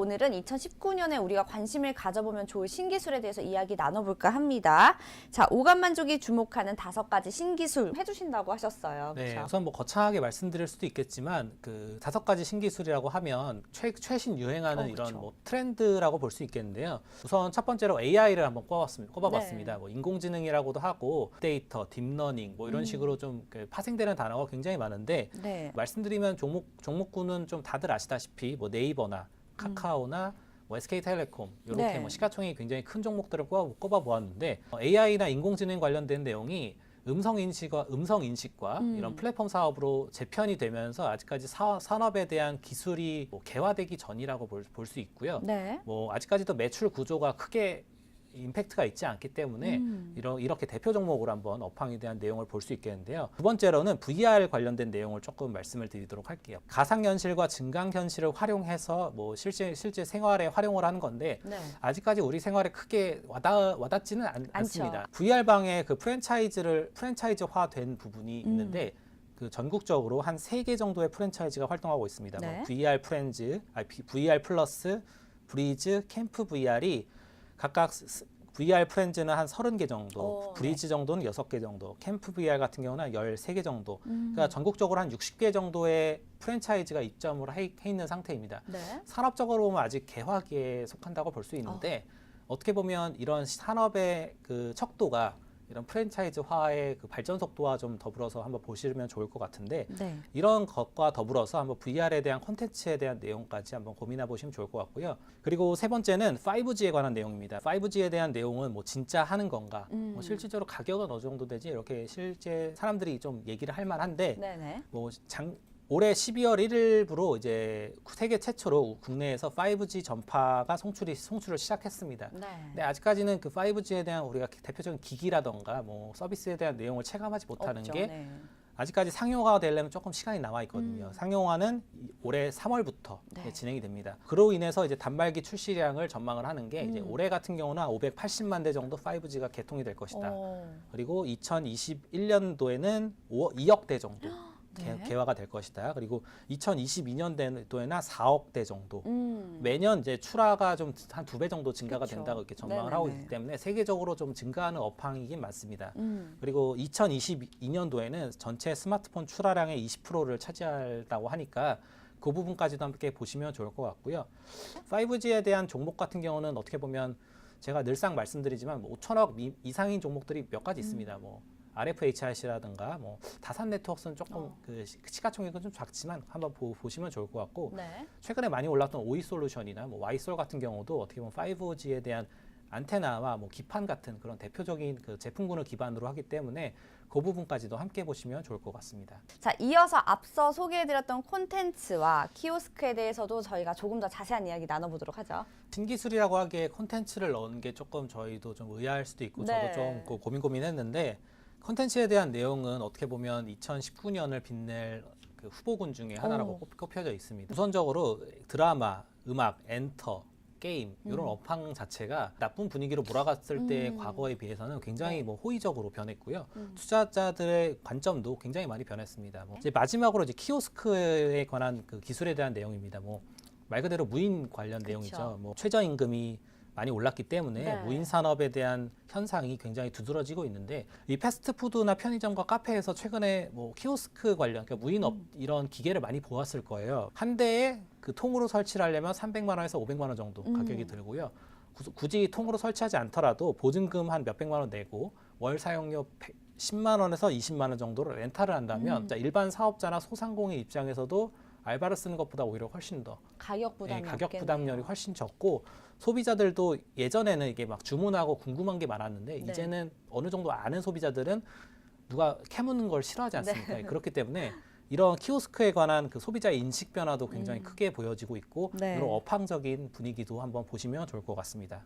오늘은 2019년에 우리가 관심을 가져보면 좋을 신기술에 대해서 이야기 나눠볼까 합니다. 자, 오감만족이 주목하는 5가지 신기술 해주신다고 하셨어요. 네, 그렇죠? 우선 뭐 거창하게 말씀드릴 수도 있겠지만 그 5가지 신기술이라고 하면 최신 유행하는 이런 그렇죠. 뭐 트렌드라고 볼 수 있겠는데요. 우선 첫 번째로 AI를 한번 꼽아봤습니다. 네. 뭐 인공지능이라고도 하고 데이터, 딥러닝 뭐 이런 식으로 좀 파생되는 단어가 굉장히 많은데 네. 말씀드리면 종목군은 좀 다들 아시다시피 뭐 네이버나 카카오나 뭐 SK텔레콤 이렇게 네. 뭐 시가총액이 굉장히 큰 종목들을 꼽아 보았는데 AI나 인공지능 관련된 내용이 음성 인식과 이런 플랫폼 사업으로 재편이 되면서 아직까지 산업에 대한 기술이 뭐 개화되기 전이라고 볼 수 있고요. 네. 뭐 아직까지도 매출 구조가 크게 임팩트가 있지 않기 때문에 이렇게 대표 종목으로 한번 업황에 대한 내용을 볼 수 있겠는데요. 두 번째로는 VR 관련된 내용을 조금 말씀을 드리도록 할게요. 가상현실과 증강현실을 활용해서 뭐 실제 생활에 활용을 하는 건데 네. 아직까지 우리 생활에 크게 와닿지는 않습니다. 않죠. VR방에 그 프랜차이즈화된 부분이 있는데 그 전국적으로 한 3개 정도의 프랜차이즈가 활동하고 있습니다. 네. 뭐 VR 플러스, 브리즈, 캠프 VR이 각각 VR 프렌즈는 한 30개 정도, 브리즈 정도는 6개 정도, 캠프 VR 같은 경우는 13개 정도. 그러니까 전국적으로 한 60개 정도의 프랜차이즈가 입점을 해 있는 상태입니다. 네. 산업적으로 보면 아직 개화기에 속한다고 볼 수 있는데 어떻게 보면 이런 산업의 그 척도가 이런 프랜차이즈화의 그 발전 속도와 좀 더불어서 한번 보시면 좋을 것 같은데 네. 이런 것과 더불어서 한번 VR에 대한 콘텐츠에 대한 내용까지 한번 고민해 보시면 좋을 것 같고요. 그리고 세 번째는 5G에 관한 내용입니다. 5G에 대한 내용은 뭐 진짜 하는 건가, 뭐 실질적으로 가격은 어느 정도 되지 이렇게 실제 사람들이 좀 얘기를 할 만한데 네네. 뭐 올해 12월 1일부로 이제 세계 최초로 국내에서 5G 전파가 송출을 시작했습니다. 네. 근데 아직까지는 그 5G에 대한 우리가 대표적인 기기라던가 뭐 서비스에 대한 내용을 체감하지 못하는 없죠. 게 네. 아직까지 상용화가 되려면 조금 시간이 남아 있거든요. 상용화는 올해 3월부터 네. 진행이 됩니다. 그로 인해서 이제 단말기 출시량을 전망을 하는 게 이제 올해 같은 경우는 580만 대 정도 5G가 개통이 될 것이다. 그리고 2021년도에는 2억 대 정도 네. 개화가 될 것이다. 그리고 2022년도에나 4억 대 정도. 매년 이제 출하가 좀 한 2배 정도 증가가 그쵸. 된다고 이렇게 전망을 네네네. 하고 있기 때문에 세계적으로 좀 증가하는 업황이긴 맞습니다. 그리고 2022년도에는 전체 스마트폰 출하량의 20%를 차지한다고 하니까 그 부분까지도 함께 보시면 좋을 것 같고요. 5G에 대한 종목 같은 경우는 어떻게 보면 제가 늘상 말씀드리지만 5천억 이상인 종목들이 몇 가지 있습니다. 뭐 RFHIC라든가 뭐 다산 네트워크는 조금 그 시가총액은 좀 작지만 한번 보시면 좋을 것 같고 네. 최근에 최근에 많이 올랐던 오이솔루션이나 뭐 와이솔 같은 경우도 어떻게 보면 5G에 대한 안테나와 뭐 기판 같은 그런 대표적인 그 제품군을 기반으로 하기 때문에 그 부분까지도 함께 보시면 좋을 것 같습니다. 자, 이어서 앞서 소개해드렸던 콘텐츠와 키오스크에 대해서도 저희가 조금 더 자세한 이야기 나눠보도록 하죠. 신기술이라고 하기에 콘텐츠를 넣은 게 조금 저희도 좀 의아할 수도 있고 네. 저도 좀 고민했는데 콘텐츠에 대한 내용은 어떻게 보면 2019년을 빛낼 그 후보군 중에 하나라고 꼽혀져 있습니다. 우선적으로 드라마, 음악, 엔터, 게임 이런 업황 자체가 나쁜 분위기로 몰아갔을 때 과거에 비해서는 굉장히 뭐 호의적으로 변했고요. 투자자들의 관점도 굉장히 많이 변했습니다. 뭐 이제 마지막으로 이제 키오스크에 관한 그 기술에 대한 내용입니다. 뭐 말 그대로 무인 관련 내용이죠. 뭐 최저임금이 많이 올랐기 때문에 네. 무인 산업에 대한 현상이 굉장히 두드러지고 있는데 이 패스트푸드나 편의점과 카페에서 최근에 뭐 키오스크 관련 그러니까 무인업 이런 기계를 많이 보았을 거예요. 한 대에 그 통으로 설치를 하려면 300만 원에서 500만 원 정도 가격이 들고요. 굳이 통으로 설치하지 않더라도 보증금 한 몇백만 원 내고 월 사용료 10만 원에서 20만 원 정도를 렌탈을 한다면 일반 사업자나 소상공인 입장에서도 알바를 쓰는 것보다 오히려 훨씬 더 가격 부담이 가격 없겠네요. 부담률이 훨씬 적고 소비자들도 예전에는 이게 막 주문하고 궁금한 게 많았는데 네. 이제는 어느 정도 아는 소비자들은 누가 캐묻는 걸 싫어하지 않습니까? 그렇기 때문에 이런 키오스크에 관한 그 소비자의 인식 변화도 굉장히 크게 보여지고 있고 네. 이런 업황적인 분위기도 한번 보시면 좋을 것 같습니다.